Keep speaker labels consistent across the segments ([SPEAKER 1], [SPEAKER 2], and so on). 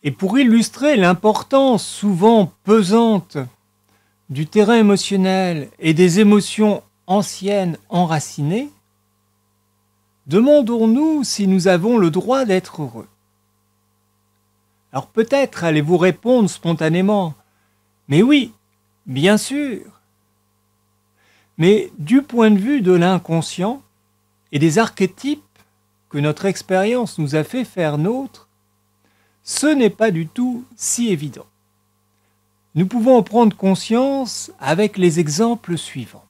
[SPEAKER 1] Et pour illustrer l'importance souvent pesante du terrain émotionnel et des émotions anciennes enracinées, demandons-nous si nous avons le droit d'être heureux. Alors peut-être allez-vous répondre spontanément, mais oui, bien sûr. Mais du point de vue de l'inconscient et des archétypes que notre expérience nous a fait faire nôtres, ce n'est pas du tout si évident. Nous pouvons en prendre conscience avec les exemples suivants.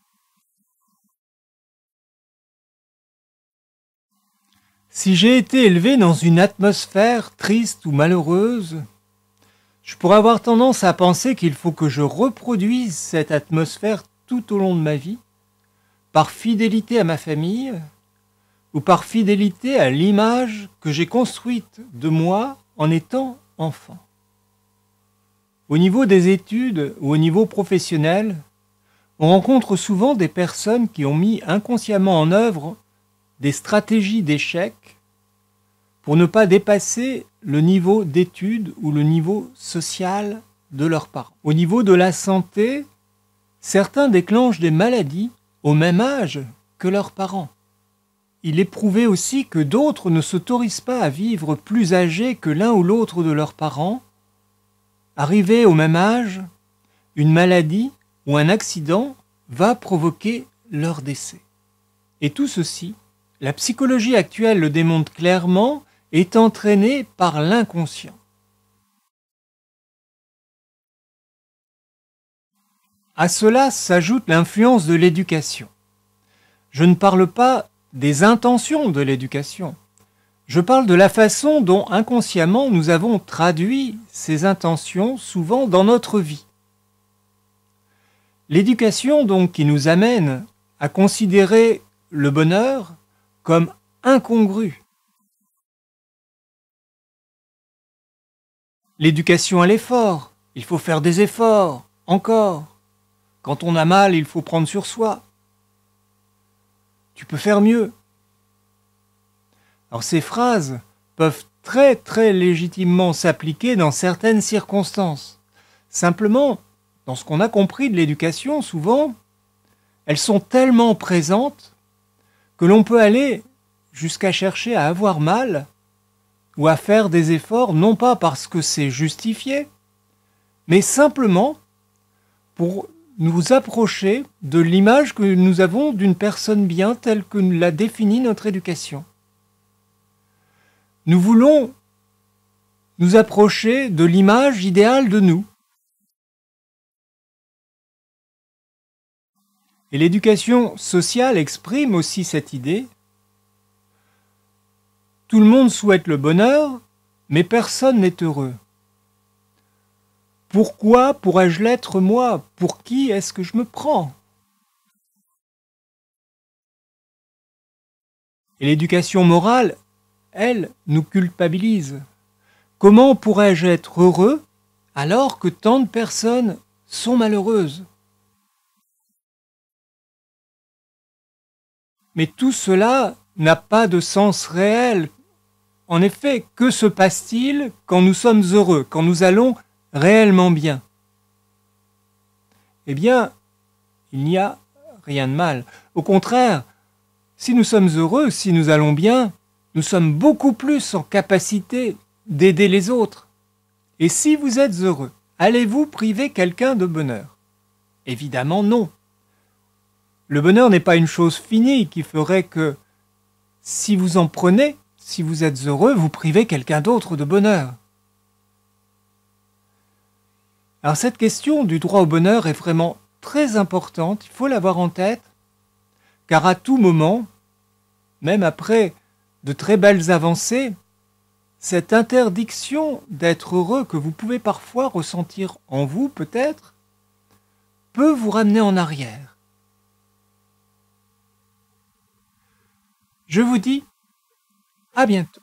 [SPEAKER 1] Si j'ai été élevé dans une atmosphère triste ou malheureuse, je pourrais avoir tendance à penser qu'il faut que je reproduise cette atmosphère tout au long de ma vie, par fidélité à ma famille ou par fidélité à l'image que j'ai construite de moi en étant enfant. Au niveau des études ou au niveau professionnel, on rencontre souvent des personnes qui ont mis inconsciemment en œuvre des stratégies d'échec pour ne pas dépasser le niveau d'études ou le niveau social de leurs parents. Au niveau de la santé, certains déclenchent des maladies au même âge que leurs parents. Il est prouvé aussi que d'autres ne s'autorisent pas à vivre plus âgés que l'un ou l'autre de leurs parents. Arrivés au même âge, une maladie ou un accident va provoquer leur décès. Et tout ceci, la psychologie actuelle le démontre clairement, est entraîné par l'inconscient. À cela s'ajoute l'influence de l'éducation. Je ne parle pas des intentions de l'éducation. Je parle de la façon dont inconsciemment nous avons traduit ces intentions souvent dans notre vie. L'éducation donc qui nous amène à considérer le bonheur comme incongru. L'éducation à l'effort, il faut faire des efforts, encore. Quand on a mal, il faut prendre sur soi. Tu peux faire mieux. Alors ces phrases peuvent très légitimement s'appliquer dans certaines circonstances. Simplement, dans ce qu'on a compris de l'éducation, souvent, elles sont tellement présentes que l'on peut aller jusqu'à chercher à avoir mal ou à faire des efforts, non pas parce que c'est justifié, mais simplement pour nous approcher de l'image que nous avons d'une personne bien telle que l'a définie notre éducation. Nous voulons nous approcher de l'image idéale de nous. Et l'éducation sociale exprime aussi cette idée. Tout le monde souhaite le bonheur, mais personne n'est heureux. Pourquoi pourrais-je l'être moi? Pour qui est-ce que je me prends? Et l'éducation morale, elle, nous culpabilise. Comment pourrais-je être heureux alors que tant de personnes sont malheureuses? Mais tout cela n'a pas de sens réel. En effet, que se passe-t-il quand nous sommes heureux, quand nous allons réellement bien? Eh bien, il n'y a rien de mal. Au contraire, si nous sommes heureux, si nous allons bien, nous sommes beaucoup plus en capacité d'aider les autres. Et si vous êtes heureux, allez-vous priver quelqu'un de bonheur? Évidemment non. Le bonheur n'est pas une chose finie qui ferait que, si vous en prenez, si vous êtes heureux, vous privez quelqu'un d'autre de bonheur. Alors cette question du droit au bonheur est vraiment très importante, il faut l'avoir en tête, car à tout moment, même après de très belles avancées, cette interdiction d'être heureux que vous pouvez parfois ressentir en vous peut-être, peut vous ramener en arrière. Je vous dis à bientôt.